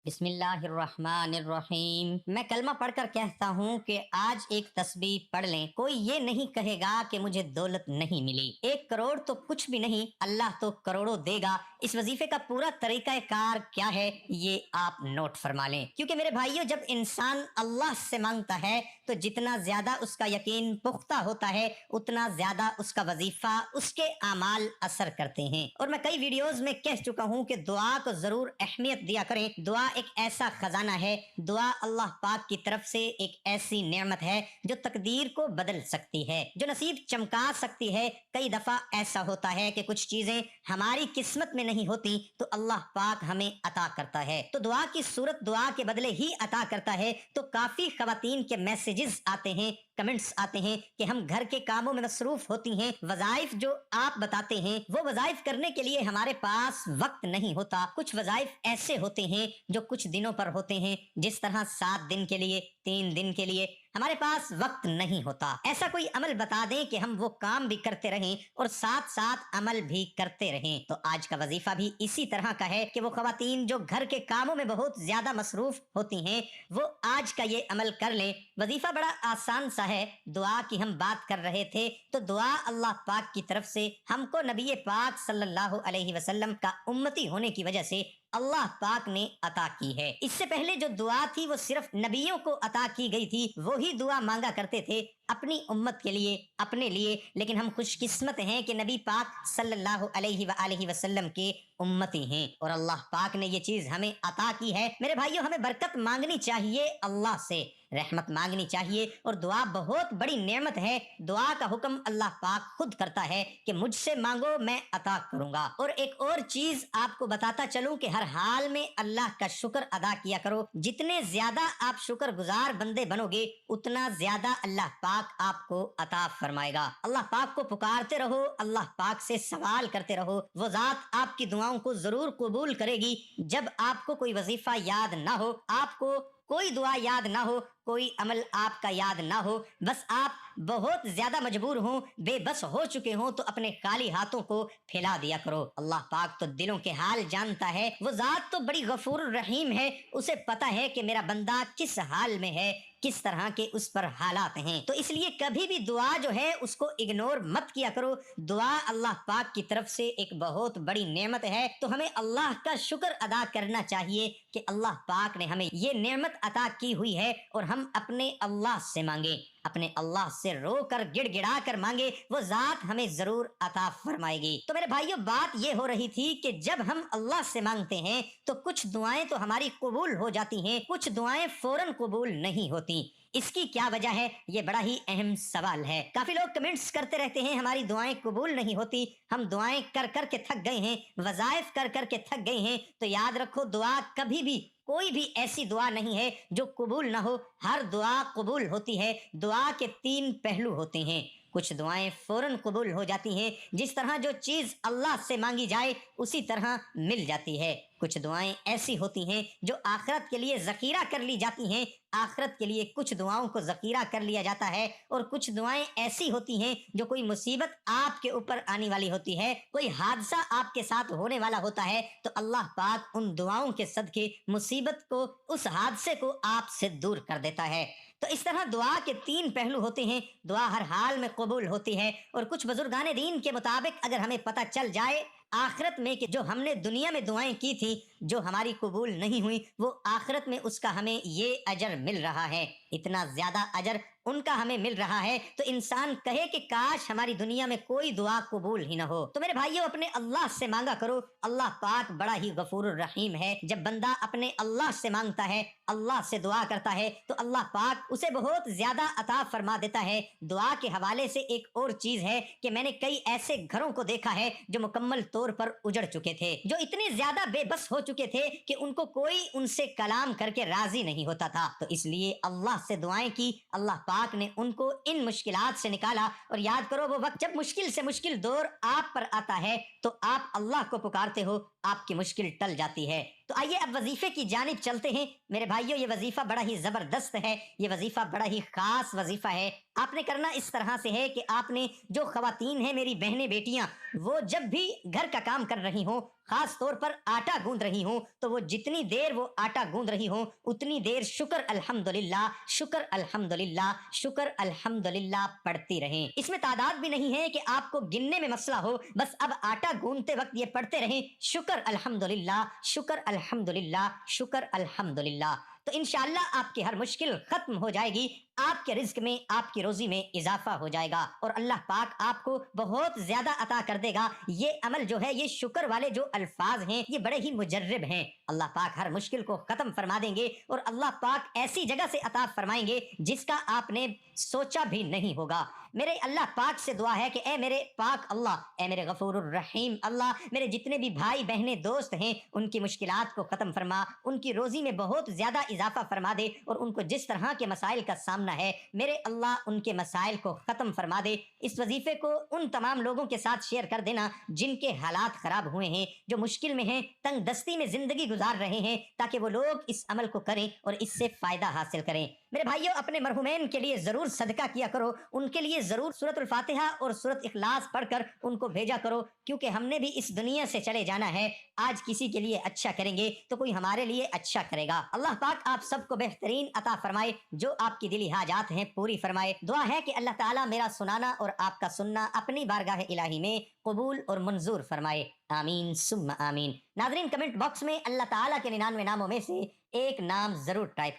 بسم اللہ الرحمن الرحیم۔ میں کلمہ پڑھ کر کہتا ہوں کہ آج ایک تسبیح پڑھ لیں، کوئی یہ نہیں کہے گا کہ مجھے دولت نہیں ملی۔ 1 کروڑ تو کچھ بھی نہیں، اللہ تو کروڑوں دے گا۔ اس وظیفے کا پورا طریقہ کار کیا ہے یہ آپ نوٹ فرما لیں، کیونکہ میرے بھائیوں جب انسان اللہ سے مانگتا ہے تو جتنا زیادہ اس کا یقین پختہ ہوتا ہے اتنا زیادہ اس کا وظیفہ، اس کے اعمال اثر کرتے ہیں۔ اور میں کئی ویڈیوز میں کہہ چکا ہوں کہ دعا کو ضرور اہمیت دیا کریں۔ دعا ایک ایسا خزانہ ہے، دعا اللہ پاک کی طرف سے ایک ایسی نعمت ہے جو تقدیر کو بدل سکتی ہے، جو نصیب چمکا سکتی ہے۔ کئی دفعہ ایسا ہوتا ہے کہ کچھ چیزیں ہماری قسمت میں نہیں ہوتی تو اللہ پاک ہمیں عطا کرتا ہے، تو دعا کی صورت دعا کے بدلے ہی عطا کرتا ہے۔ تو کافی خواتین کے میسیجز آتے ہیں، کمنٹس آتے ہیں کہ ہم گھر کے کاموں میں مصروف ہوتی ہیں، وظائف جو آپ بتاتے ہیں وہ وظائف کرنے کے لیے ہمارے پاس وقت نہیں ہوتا۔ کچھ وظائف ایسے ہوتے ہیں جو کچھ دنوں پر ہوتے ہیں، جس طرح 7 دن کے لیے، 3 دن کے لیے ہمارے پاس وقت نہیں ہوتا۔ ایسا کوئی عمل بتا دیں کہ ہم وہ کام بھی کرتے رہیں اور ساتھ ساتھ عمل بھی کرتے رہیں۔ تو آج کا وظیفہ بھی اسی طرح کا ہے کہ وہ خواتین جو گھر کے کاموں میں بہت زیادہ مصروف ہوتی ہیں وہ آج کا یہ عمل کر لیں۔ وظیفہ بڑا آسان سا ہے، دعا کی ہم بات کر رہے تھے تو دعا اللہ پاک کی طرف سے ہم کو نبی پاک صلی اللہ علیہ وسلم کا امتی ہونے کی وجہ سے اللہ پاک نے عطا کی ہے۔ اس سے پہلے جو دعا تھی وہ صرف نبیوں کو عطا کی گئی تھی، وہی دعا مانگا کرتے تھے اپنی امت کے لیے، اپنے لیے۔ لیکن ہم خوش قسمت ہیں کہ نبی پاک صلی اللہ علیہ وآلہ وسلم کے امتی ہیں اور اللہ پاک نے یہ چیز ہمیں عطا کی ہے۔ میرے بھائیوں ہمیں برکت مانگنی چاہیے، اللہ سے رحمت مانگنی چاہیے، اور دعا بہت بڑی نعمت ہے۔ دعا کا حکم اللہ پاک خود کرتا ہے کہ مجھ سے مانگو میں عطا کروں گا۔ اور ایک اور چیز آپ کو بتاتا چلوں کہ ہر حال میں اللہ کا شکر ادا کیا کرو۔ جتنے زیادہ آپ شکر گزار بندے بنو گے اتنا زیادہ اللہ پاک آپ کو عطا فرمائے گا۔ اللہ پاک کو پکارتے رہو، اللہ پاک سے سوال کرتے رہو، وہ ذات آپ کی دعاؤں کو ضرور قبول کرے گی۔ جب آپ کو کوئی وظیفہ یاد نہ ہو، آپ کو کوئی دعا یاد نہ ہو، کوئی عمل آپ کا یاد نہ ہو، بس آپ بہت زیادہ مجبور ہوں، بے بس ہو چکے ہوں، تو اپنے خالی ہاتھوں کو پھیلا دیا کرو۔ اللہ پاک تو دلوں کے حال جانتا ہے، وہ ذات تو بڑی غفور الرحیم ہے، اسے پتہ ہے کہ میرا بندہ کس حال میں ہے، کس طرح کے اس پر حالات ہیں۔ تو اس لیے کبھی بھی دعا جو ہے اس کو اگنور مت کیا کرو۔ دعا اللہ پاک کی طرف سے ایک بہت بڑی نعمت ہے، تو ہمیں اللہ کا شکر ادا کرنا چاہیے کہ اللہ پاک نے ہمیں یہ نعمت عطا کی ہوئی ہے، اور ہم اپنے اللہ سے مانگیں، اپنے اللہ سے رو کر گڑ گڑا کر مانگے، وہ ذات ہمیں ضرور عطا فرمائے گی۔ تو میرے بھائیوں بات یہ ہو رہی تھی کہ جب ہم اللہ سے مانگتے ہیں تو کچھ دعائیں تو ہماری قبول ہو جاتی ہیں، کچھ دعائیں فوراً قبول نہیں ہوتی۔ اس کی کیا وجہ ہے؟ یہ بڑا ہی اہم سوال ہے۔ کافی لوگ کمنٹس کرتے رہتے ہیں ہماری دعائیں قبول نہیں ہوتی، ہم دعائیں کر کر کے تھک گئے ہیں، وظائف کر کر کے تھک گئے ہیں۔ تو یاد رکھو، دعا کبھی بھی، کوئی بھی ایسی دعا نہیں ہے جو قبول نہ ہو، ہر دعا قبول ہوتی ہے۔ دعا کے 3 پہلو ہوتے ہیں، کچھ دعائیں فوراً قبول ہو جاتی ہیں، جس طرح جو چیز اللہ سے مانگی جائے اسی طرح مل جاتی ہے۔ کچھ دعائیں ایسی ہوتی ہیں جو آخرت کے لیے ذخیرہ کر لی جاتی ہیں، آخرت کے لیے کچھ دعاؤں کو ذخیرہ کر لیا جاتا ہے۔ اور کچھ دعائیں ایسی ہوتی ہیں جو کوئی مصیبت آپ کے اوپر آنے والی ہوتی ہے، کوئی حادثہ آپ کے ساتھ ہونے والا ہوتا ہے، تو اللہ پاک ان دعاؤں کے صدقے مصیبت کو، اس حادثے کو آپ سے دور کر دیتا ہے۔ تو اس طرح دعا کے 3 پہلو ہوتے ہیں، دعا ہر حال میں قبول ہوتی ہے۔ اور کچھ بزرگان دین کے مطابق اگر ہمیں پتہ چل جائے آخرت میں کہ جو ہم نے دنیا میں دعائیں کی تھی جو ہماری قبول نہیں ہوئی، وہ آخرت میں اس کا ہمیں یہ اجر مل رہا ہے، اتنا زیادہ اجر ان کا ہمیں مل رہا ہے، تو انسان کہے کہ کاش ہماری دنیا میں کوئی دعا قبول ہی نہ ہو۔ تو میرے بھائیوں اپنے اللہ سے مانگا کرو، اللہ پاک بڑا ہی غفور الرحیم ہے۔ جب بندہ اپنے اللہ سے مانگتا ہے، اللہ سے دعا کرتا ہے، تو اللہ پاک اسے بہت زیادہ عطا فرما دیتا ہے۔ دعا کے حوالے سے ایک اور چیز ہے کہ میں نے کئی ایسے گھروں کو دیکھا ہے جو مکمل طور پر اجڑ چکے تھے، جو اتنے زیادہ بے بس ہو چکے تھے کہ ان کو کوئی ان سے کلام کر کے راضی نہیں ہوتا تھا۔ تو اس لیے اللہ سے دعائیں کی، اللہ پاک نے ان کو ان مشکلات سے نکالا۔ اور یاد کرو، وہ وقت جب مشکل سے مشکل دور آپ پر آتا ہے تو آپ اللہ کو پکارتے ہو، آپ کی مشکل ٹل جاتی ہے۔ تو آئیے اب وظیفے کی جانب چلتے ہیں میرے بھائیوں۔ یہ وظیفہ بڑا ہی زبردست ہے، یہ وظیفہ بڑا ہی خاص وظیفہ ہے۔ آپ نے کرنا اس طرح سے ہے کہ آپ نے جو خواتین ہیں میری بہنیں بیٹیاں، وہ جب بھی گھر کا کام کر رہی ہوں، خاص طور پر آٹا گوندھ رہی ہوں، تو وہ جتنی دیر وہ آٹا گوندھ رہی ہوں اتنی دیر شکر الحمدللہ، شکر الحمدللہ، شکر الحمدللہ پڑھتی رہیں۔ اس میں تعداد بھی نہیں ہے کہ آپ کو گننے میں مسئلہ ہو، بس اب آٹا گوندھتے وقت یہ پڑھتے رہیں، شکر الحمدللہ، شکر الحمدللہ، شکر الحمدللہ۔ تو انشاءاللہ آپ کی ہر مشکل ختم ہو جائے گی، آپ کے رزق میں، آپ کی روزی میں اضافہ ہو جائے گا، اور اللہ پاک آپ کو بہت زیادہ عطا کر دے گا۔ یہ عمل جو ہے، یہ شکر والے جو الفاظ ہیں، یہ بڑے ہی مجرب ہیں۔ اللہ پاک ہر مشکل کو ختم فرما دیں گے، اور اللہ پاک ایسی جگہ سے عطا فرمائیں گے جس کا آپ نے سوچا بھی نہیں ہوگا۔ میرے اللہ پاک سے دعا ہے کہ اے میرے پاک اللہ، اے میرے غفور الرحیم اللہ، میرے جتنے بھی بھائی بہنیں دوست ہیں ان کی مشکلات کو ختم فرما، ان کی روزی میں بہت زیادہ اضافہ فرما دے، اور ان کو جس طرح کے مسائل کا سامنا ہے میرے اللہ ان کے مسائل کو ختم فرما دے۔ اس وظیفے کو ان تمام لوگوں کے ساتھ شیئر کر دینا جن کے حالات خراب ہوئے ہیں، جو مشکل میں ہیں، تنگ دستی میں زندگی گزار رہے ہیں، تاکہ وہ لوگ اس عمل کو کریں اور اس سے فائدہ حاصل کریں۔ میرے بھائیوں، اپنے مرحومین کے لیے ضرور صدقہ کیا کرو، ان کے لیے ضرور سورۃ الفاتحہ اور سورۃ اخلاص پڑھ کر ان کو بھیجا کرو، کیونکہ ہم نے بھی اس دنیا سے چلے جانا ہے۔ آج کسی کے لیے اچھا کریں گے تو کوئی ہمارے لیے اچھا کرے گا۔ اللہ پاک آپ سب کو بہترین عطا فرمائے، جو آپ کی دلی حاجات ہیں پوری فرمائے۔ دعا ہے کہ اللہ تعالیٰ میرا سنانا اور آپ کا سننا اپنی بارگاہ الہی میں قبول اور منظور فرمائے، آمین ثم آمین۔ ناظرین، کمنٹ باکس میں اللہ تعالیٰ کے 99 ناموں میں سے ایک نام ضرور ٹائپ